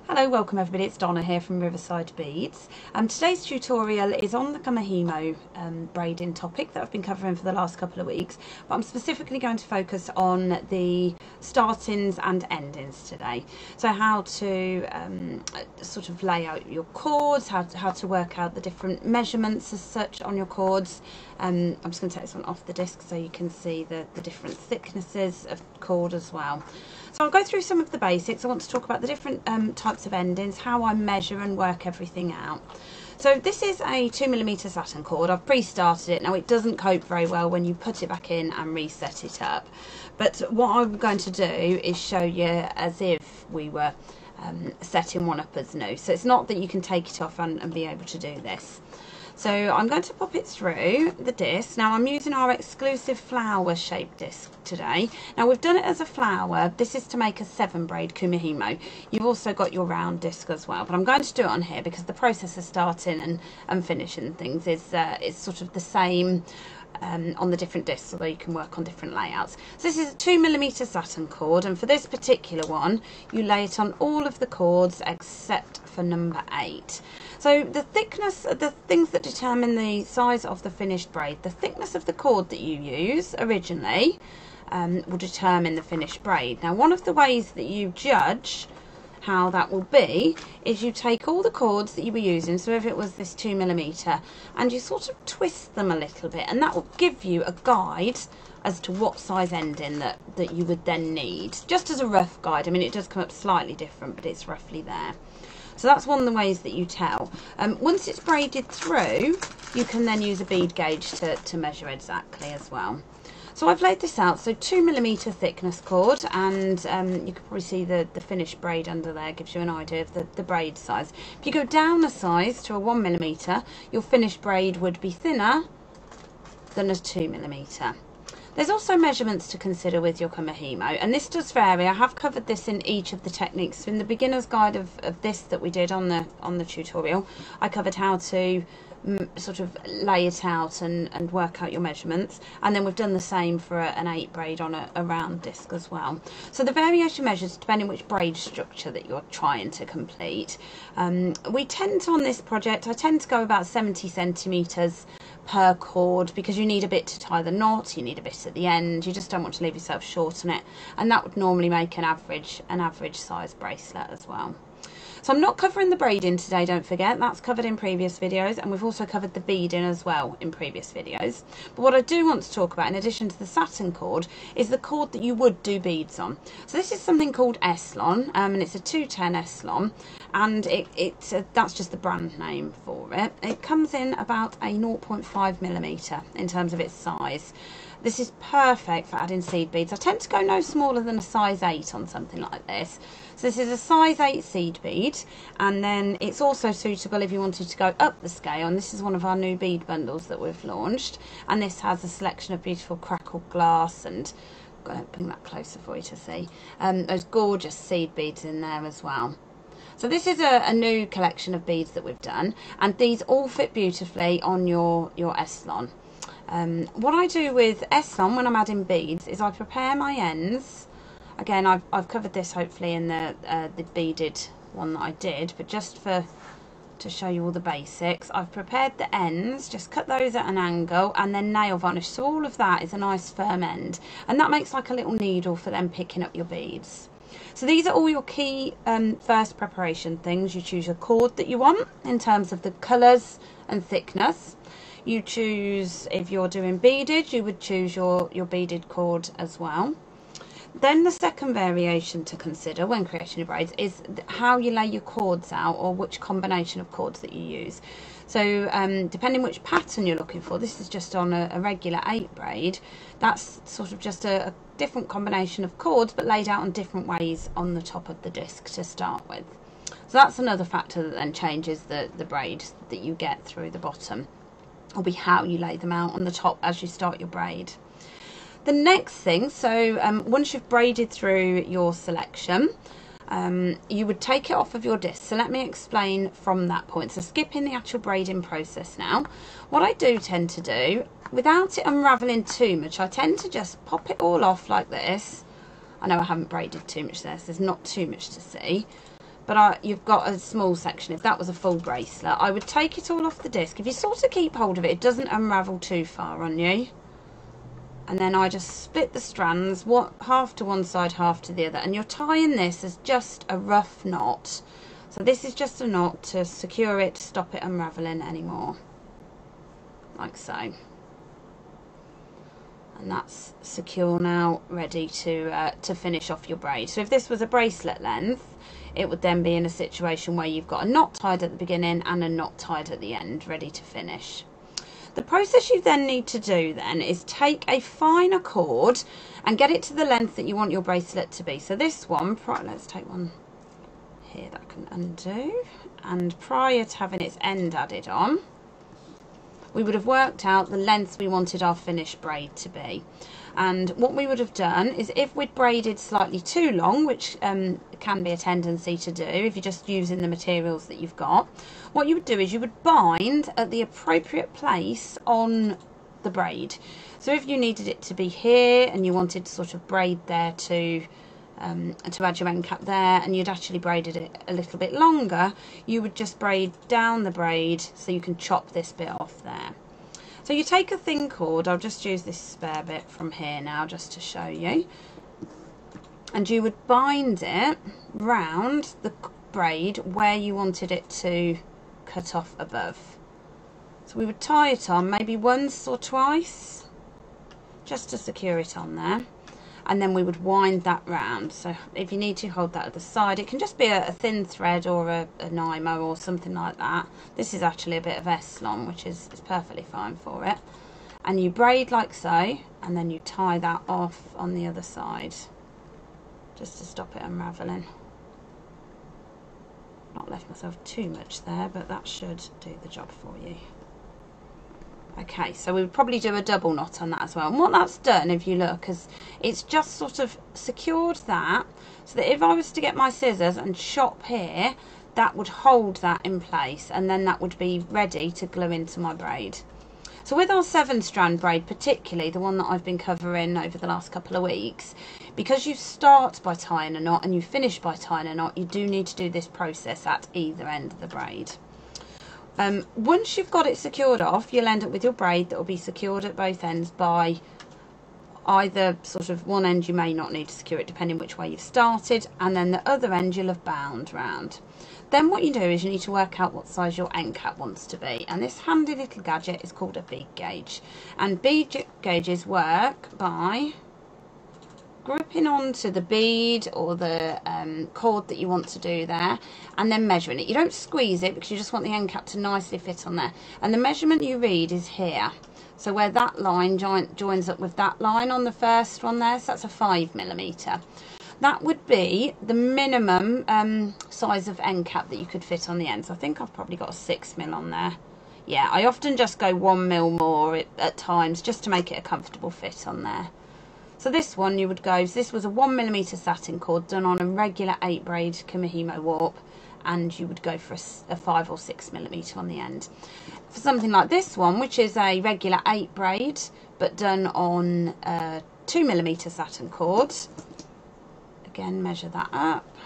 Hello, welcome everybody, it's Donna here from Riverside Beads. Today's tutorial is on the Kamihimo braiding topic that I've been covering for the last couple of weeks, but I'm specifically going to focus on the startings and endings today. So how to sort of lay out your cords, how to work out the different measurements as such on your cords. I'm just going to take this one off the disc so you can see the different thicknesses of cord as well. So I'll go through some of the basics. I want to talk about the different types of endings, how I measure and work everything out. So this is a 2mm satin cord. I've pre-started it. Now it doesn't cope very well when you put it back in and reset it up. But what I'm going to do is show you as if we were setting one up as new. So it's not that you can take it off and be able to do this. So I'm going to pop it through the disc. Now I'm using our exclusive flower shaped disc today. Now we've done it as a flower. This is to make a 7 braid Kumihimo. You've also got your round disc as well, but I'm going to do it on here because the process of starting and finishing things is sort of the same on the different discs, although you can work on different layouts. So this is a 2mm satin cord, and for this particular one you lay it on all of the cords except for number 8. So the thickness, the things that determine the size of the finished braid, the thickness of the cord that you use originally will determine the finished braid. Now one of the ways that you judge how that will be is you take all the cords that you were using, so if it was this 2mm, and you sort of twist them a little bit, and that will give you a guide as to what size ending that you would then need, just as a rough guide. I mean, it does come up slightly different, but it's roughly there. So that's one of the ways that you tell. Once it's braided through, you can then use a bead gauge to measure exactly as well. So I've laid this out, so 2mm thickness cord, and you can probably see the finished braid under there, gives you an idea of the braid size. If you go down a size to a 1mm, your finished braid would be thinner than a 2mm. There's also measurements to consider with your Kamihimo, and this does vary. I have covered this in each of the techniques. So in the beginner's guide of this that we did on the tutorial, I covered how to sort of lay it out and work out your measurements, and then we've done the same for an 8 braid on a round disc as well. So the variation measures depending which braid structure that you're trying to complete. We tend to, on this project, I tend to go about 70 centimetres per cord, because you need a bit to tie the knot, you need a bit at the end, you just don't want to leave yourself short on it, and that would normally make an average size bracelet as well. So I'm not covering the braiding today, don't forget, that's covered in previous videos, and we've also covered the beading as well in previous videos. But what I do want to talk about, in addition to the satin cord, is the cord that you would do beads on. So this is something called Eslon, and it's a 210 Eslon, and that's just the brand name for it. It comes in about a 0.5mm in terms of its size. This is perfect for adding seed beads. I tend to go no smaller than a size 8 on something like this. So this is a size 8 seed bead, and then it's also suitable if you wanted to go up the scale, and this is one of our new bead bundles that we've launched, and this has a selection of beautiful crackled glass, and I'm going to bring that closer for you to see, those gorgeous seed beads in there as well. So this is a new collection of beads that we've done, and these all fit beautifully on your Eslon. What I do with Eslon when I'm adding beads is I prepare my ends. Again, I've covered this hopefully in the beaded one that I did, but just to show you all the basics, I've prepared the ends, just cut those at an angle, and then nail varnish. So all of that is a nice firm end, and that makes like a little needle for them picking up your beads. So these are all your key first preparation things. You choose your cord that you want in terms of the colours and thickness. You choose, if you're doing beaded, you would choose your beaded cord as well. Then the second variation to consider when creating your braids is how you lay your cords out, or which combination of cords that you use. So depending which pattern you're looking for, this is just on a regular 8 braid, that's sort of just a different combination of cords but laid out in different ways on the top of the disc to start with. So that's another factor that then changes the braid that you get through the bottom. Will be how you lay them out on the top as you start your braid. The next thing, so once you've braided through your selection, you would take it off of your disc. So let me explain from that point. So skipping the actual braiding process now, what I do tend to do, without it unravelling too much, I tend to just pop it all off like this. I know I haven't braided too much there, so there's not too much to see. but you've got a small section. If that was a full bracelet, I would take it all off the disc. If you sort of keep hold of it, it doesn't unravel too far on you. And then I just split the strands, half to one side, half to the other. And you're tying this as just a rough knot. So this is just a knot to secure it, to stop it unraveling anymore. Like so. And that's secure now, ready to finish off your braid. So if this was a bracelet length, it would then be in a situation where you've got a knot tied at the beginning and a knot tied at the end, ready to finish. The process you then need to do then is take a finer cord and get it to the length that you want your bracelet to be. So this one, let's take one here that I can undo. And prior to having its end added on, we would have worked out the length we wanted our finished braid to be. And what we would have done is, if we'd braided slightly too long, which can be a tendency to do if you're just using the materials that you've got, what you would do is you would bind at the appropriate place on the braid. So if you needed it to be here and you wanted to sort of braid there to add your end cap there, and you'd actually braided it a little bit longer, you would just braid down the braid so you can chop this bit off there. So you take a thin cord, I'll just use this spare bit from here now just to show you, and you would bind it round the braid where you wanted it to cut off above. So we would tie it on maybe once or twice just to secure it on there, and then we would wind that round. So if you need to, hold that at the side. It can just be a thin thread or a Nymo or something like that. This is actually a bit of Eslon, which is perfectly fine for it. And you braid like so, and then you tie that off on the other side just to stop it unraveling. Not left myself too much there, but that should do the job for you. Okay, so we would probably do a double knot on that as well. And what that's done, if you look, is it's just sort of secured that, so that if I was to get my scissors and chop here, that would hold that in place, and then that would be ready to glue into my braid. So with our 7-strand braid, particularly the one that I've been covering over the last couple of weeks, because you start by tying a knot and you finish by tying a knot, you do need to do this process at either end of the braid. Once you've got it secured off, you'll end up with your braid that will be secured at both ends by either sort of one end. You may not need to secure it depending which way you've started, and then the other end you'll have bound round. Then what you do is you need to work out what size your end cap wants to be, and this handy little gadget is called a bead gauge. And bead gauges work by gripping onto the bead or the cord that you want to do there, and then measuring it. You don't squeeze it because you just want the end cap to nicely fit on there, and the measurement you read is here. So where that line joins up with that line on the first one there, so that's a 5mm. That would be the minimum size of end cap that you could fit on the end. So I think I've probably got a 6mm on there. Yeah, I often just go 1mm more at times just to make it a comfortable fit on there. So this one you would go, so this was a 1mm satin cord done on a regular 8 braid Kumihimo warp, and you would go for a 5 or 6mm on the end. For something like this one, which is a regular 8 braid but done on 2mm satin cords, again measure that up,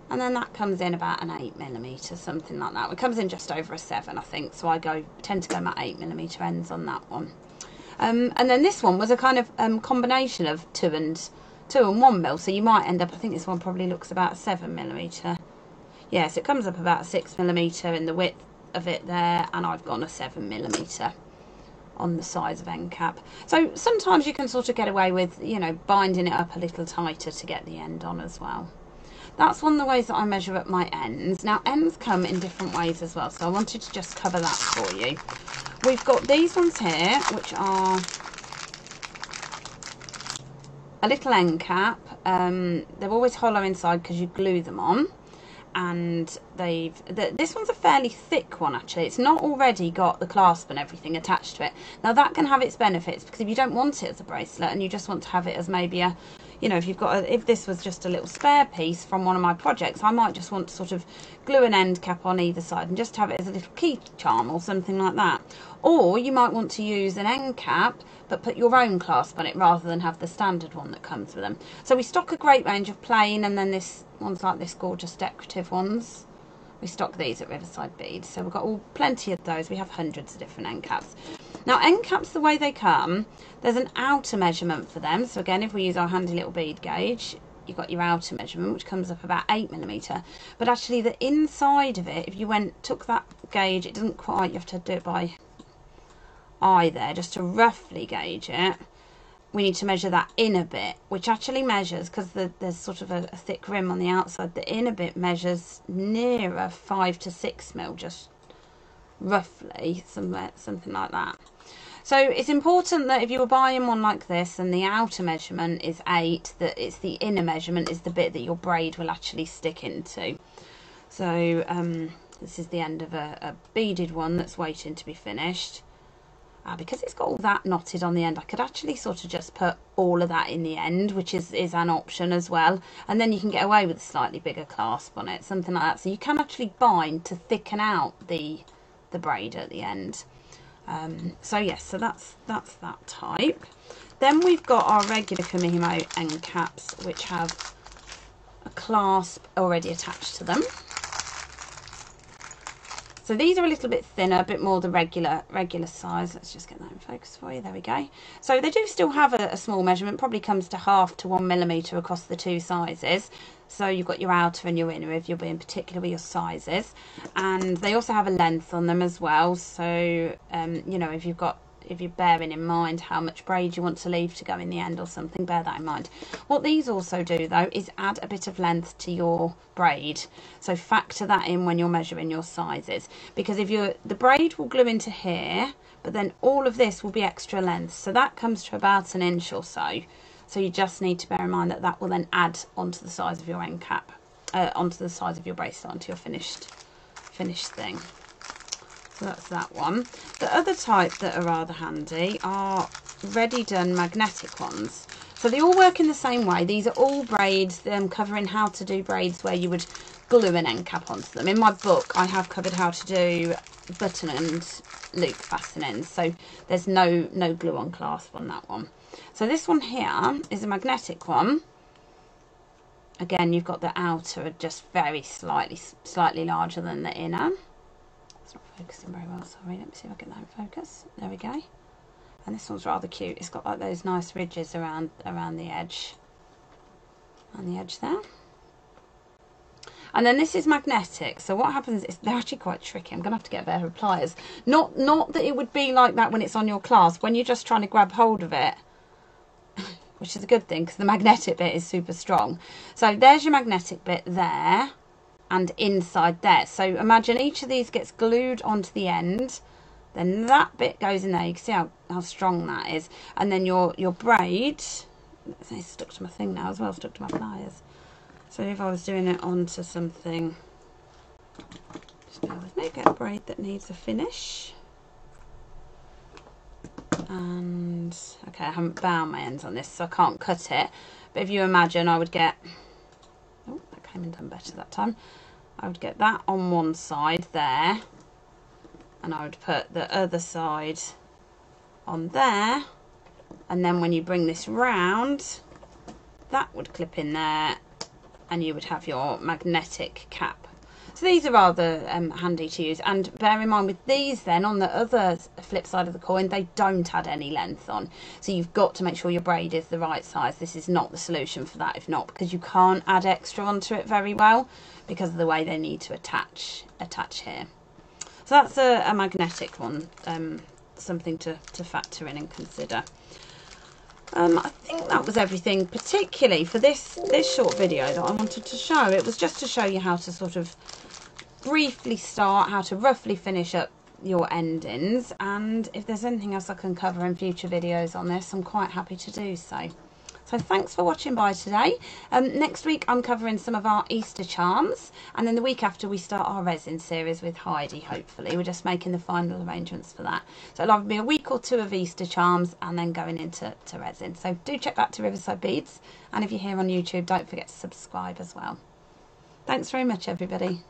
and then that comes in about an 8mm, something like that. It comes in just over a 7, I think, so I tend to go my 8mm ends on that one. And then this one was a kind of combination of 2 and 1mm, so you might end up, I think this one probably looks about 7mm. Yes, it comes up about 6mm in the width of it there, and I've gone a 7mm on the size of end cap. So sometimes you can sort of get away with, you know, binding it up a little tighter to get the end on as well. That's one of the ways that I measure up my ends. Now ends come in different ways as well, so I wanted to just cover that for you. We've got these ones here, which are a little end cap. They're always hollow inside because you glue them on, and this one's a fairly thick one actually. It's not already got the clasp and everything attached to it. Now that can have its benefits, because if you don't want it as a bracelet and you just want to have it as maybe a, you know, if you've got if this was just a little spare piece from one of my projects, I might just want to sort of glue an end cap on either side and just have it as a little key charm or something like that. Or you might want to use an end cap but put your own clasp on it rather than have the standard one that comes with them. So we stock a great range of plain, and then this ones like this gorgeous decorative ones. We stock these at Riverside Beads, so we've got plenty of those. We have hundreds of different end caps. Now end caps, the way they come, there's an outer measurement for them. So again, if we use our handy little bead gauge, you've got your outer measurement, which comes up about 8mm. But actually the inside of it, if you took that gauge, it doesn't quite, you have to do it by eye there, just to roughly gauge it. We need to measure that inner bit, which actually measures, because there's sort of a thick rim on the outside, the inner bit measures nearer 5 to 6mm, just roughly, something like that. So it's important that if you were buying one like this and the outer measurement is 8, that it's the inner measurement is the bit that your braid will actually stick into. So this is the end of a beaded one that's waiting to be finished. Because it's got all that knotted on the end, I could actually sort of just put all of that in the end, which is an option as well. And then you can get away with a slightly bigger clasp on it, something like that. So you can actually bind to thicken out the braid at the end. So yes, so that's that type. Then we've got our regular Kamihimo end caps, which have a clasp already attached to them. So these are a little bit thinner, a bit more the regular size. Let's just get that in focus for you. There we go. So they do still have a small measurement, probably comes to 0.5 to 1mm across the two sizes. So you've got your outer and your inner if you're being particular with your sizes. And they also have a length on them as well. So, you know, if you're bearing in mind how much braid you want to leave to go in the end or something, bear that in mind. What these also do though is add a bit of length to your braid, so factor that in when you're measuring your sizes, because if the braid will glue into here, but then all of this will be extra length, so that comes to about 1 inch or so. So you just need to bear in mind that will then add onto the size of your end cap, onto the size of your bracelet, onto your finished thing. So that's that one. The other type that are rather handy are ready done magnetic ones. So they all work in the same way. These are all braids, covering how to do braids where you would glue an end cap onto them. In my book I have covered how to do button and loop fastenings, so there's no glue on clasp on that one. So this one here is a magnetic one. Again, you've got the outer just very slightly larger than the inner. It's not focusing very well, sorry. Let me see if I get that in focus. There we go. And this one's rather cute. It's got like those nice ridges around the edge. On the edge there. And then this is magnetic. So what happens is they're actually quite tricky. I'm going to have to get a pair of pliers. Not that it would be like that when it's on your clasp. When you're just trying to grab hold of it, which is a good thing because the magnetic bit is super strong. So there's your magnetic bit there. And inside there, so imagine each of these gets glued onto the end, then that bit goes in there. You can see how strong that is, and then your braid, it's stuck to my thing now as well, stuck to my pliers. So if I was doing it onto something, just bear with me, get a braid that needs a finish. And okay, I haven't bound my ends on this, so I can't cut it, but if you imagine, I would get, oh, that came in done better that time. I would get that on one side there, and I would put the other side on there, and then when you bring this round, that would clip in there, and you would have your magnetic cap. So these are rather handy to use, and bear in mind with these then, on the other flip side of the coin, they don't add any length on. So you've got to make sure your braid is the right size. This is not the solution for that, if not, because you can't add extra onto it very well because of the way they need to attach here. So that's a magnetic one, something to factor in and consider. I think that was everything, particularly for this short video that I wanted to show. It was just to show you how to sort of briefly start, how to roughly finish up your endings, and if there's anything else I can cover in future videos on this, I'm quite happy to do so. So thanks for watching by today. Next week I'm covering some of our Easter charms, and then the week after we start our resin series with Heidi, hopefully. We're just making the final arrangements for that. So it'll either be a week or two of Easter charms and then going into resin. So do check back to Riverside Beads, and if you're here on YouTube, don't forget to subscribe as well. Thanks very much, everybody.